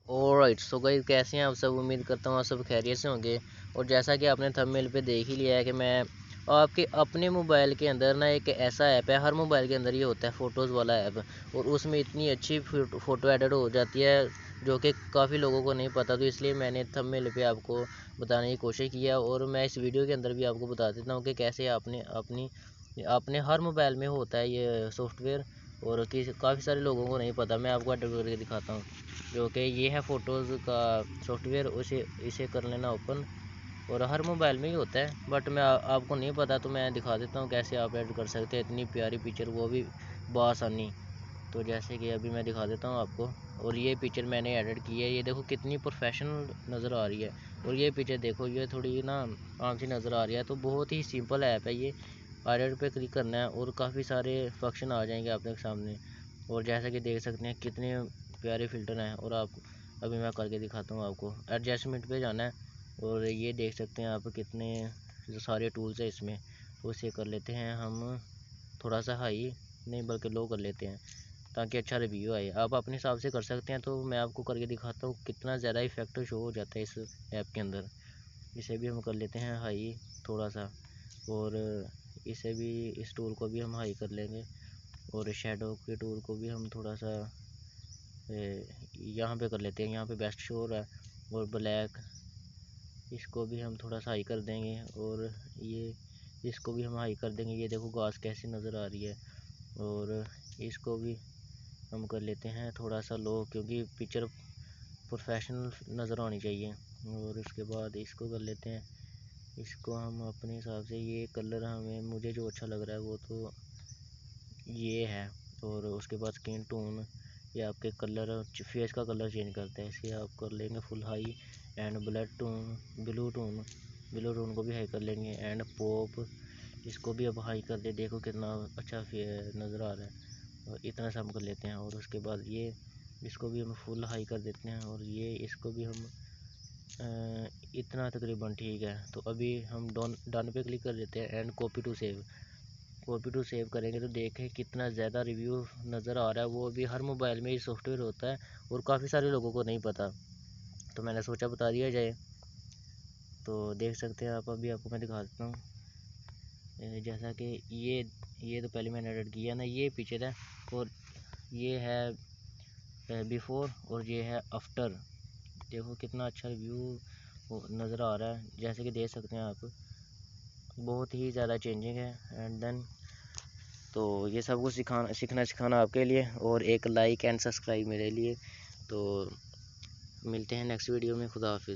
Alright so guys, कैसे हैं आप सब। उम्मीद करता हूँ आप सब खैरियत से होंगे। और जैसा कि आपने थंबनेल पे देख ही लिया है कि मैं आपके अपने मोबाइल के अंदर ना एक ऐसा ऐप है, हर मोबाइल के अंदर ये होता है फ़ोटोज़ वाला ऐप। और उसमें इतनी अच्छी फ़ोटो एडिट हो जाती है जो कि काफ़ी लोगों को नहीं पता। तो इसलिए मैंने थंबनेल पे आपको बताने की कोशिश की है, और मैं इस वीडियो के अंदर भी आपको बता देता हूँ कि कैसे आपने अपने हर मोबाइल में होता है ये सॉफ्टवेयर, और काफ़ी सारे लोगों को नहीं पता। मैं आपको एडिट करके दिखाता हूँ, जो कि ये है फ़ोटोज़ का सॉफ्टवेयर। उसे इसे कर लेना ओपन, और हर मोबाइल में ही होता है, बट मैं आपको नहीं पता तो मैं दिखा देता हूँ कैसे आप ऐड कर सकते हैं इतनी प्यारी पिक्चर, वो भी बआसानी। तो जैसे कि अभी मैं दिखा देता हूँ आपको। और ये पिक्चर मैंने एडिट की है, ये देखो कितनी प्रोफेशनल नज़र आ रही है। और ये पिक्चर देखो, ये थोड़ी ना आम सी नज़र आ रही है। तो बहुत ही सिंपल ऐप है ये, एडिट पे क्लिक करना है और काफ़ी सारे फंक्शन आ जाएंगे आपके सामने। और जैसा कि देख सकते हैं कितने प्यारे फ़िल्टर हैं। और आप अभी मैं करके दिखाता हूँ आपको। एडजस्टमेंट पे जाना है, और ये देख सकते हैं आप कितने जो सारे टूल्स हैं इसमें। उसे कर लेते हैं हम थोड़ा सा हाई, नहीं बल्कि लो कर लेते हैं, ताकि अच्छा रिव्यू आए। आप अपने हिसाब से कर सकते हैं। तो मैं आपको करके दिखाता हूँ कितना ज़्यादा इफेक्ट शो हो जाता है इस ऐप के अंदर। इसे भी हम कर लेते हैं हाई थोड़ा सा, और इसे भी, इस टूल को भी हम हाई कर लेंगे। और शेडो के टूल को भी हम थोड़ा सा यहाँ पे कर लेते हैं, यहाँ पे बेस्ट शो हो रहा है। और ब्लैक, इसको भी हम थोड़ा सा हाई कर देंगे। और ये, इसको भी हम हाई कर देंगे। ये देखो घास कैसी नज़र आ रही है। और इसको भी हम कर लेते हैं थोड़ा सा लो, क्योंकि पिक्चर प्रोफेशनल नज़र आनी चाहिए। और उसके बाद इसको कर लेते हैं, इसको हम अपने हिसाब से, ये कलर हमें, मुझे जो अच्छा लग रहा है वो तो ये है। और उसके बाद स्किन टोन, ये आपके कलर, फेस का कलर चेंज करता है। इसे आप कर लेंगे full high. And blue tone को भी हाई कर लेंगे। एंड पॉप, इसको भी अब हाई कर दे। देखो कितना अच्छा नज़र आ रहा है। और इतना सा हम कर लेते हैं। और उसके बाद ये, इसको भी हम फुल हाई कर देते हैं। और ये, इसको भी हम इतना तकरीबन ठीक है। तो अभी हम डन पे क्लिक कर देते हैं। एंड कॉपी टू सेव करेंगे तो देखें कितना ज़्यादा रिव्यू नज़र आ रहा है। वो भी हर मोबाइल में ये सॉफ्टवेयर होता है, और काफ़ी सारे लोगों को नहीं पता, तो मैंने सोचा बता दिया जाए। तो देख सकते हैं आप, अभी आपको मैं दिखा देता हूँ। जैसा कि ये तो पहले मैंने एडिट किया ना, ये पिक्चर है। और ये है बिफ़ोर, और ये है आफ्टर। देखो कितना अच्छा रिव्यू नज़र आ रहा है। जैसे कि देख सकते हैं आप, बहुत ही ज़्यादा चेंजिंग है। एंड देन तो ये सब कुछ सीखना सिखाना आपके लिए, और एक लाइक एंड सब्सक्राइब मेरे लिए। तो मिलते हैं नेक्स्ट वीडियो में। खुदा हाफिज़।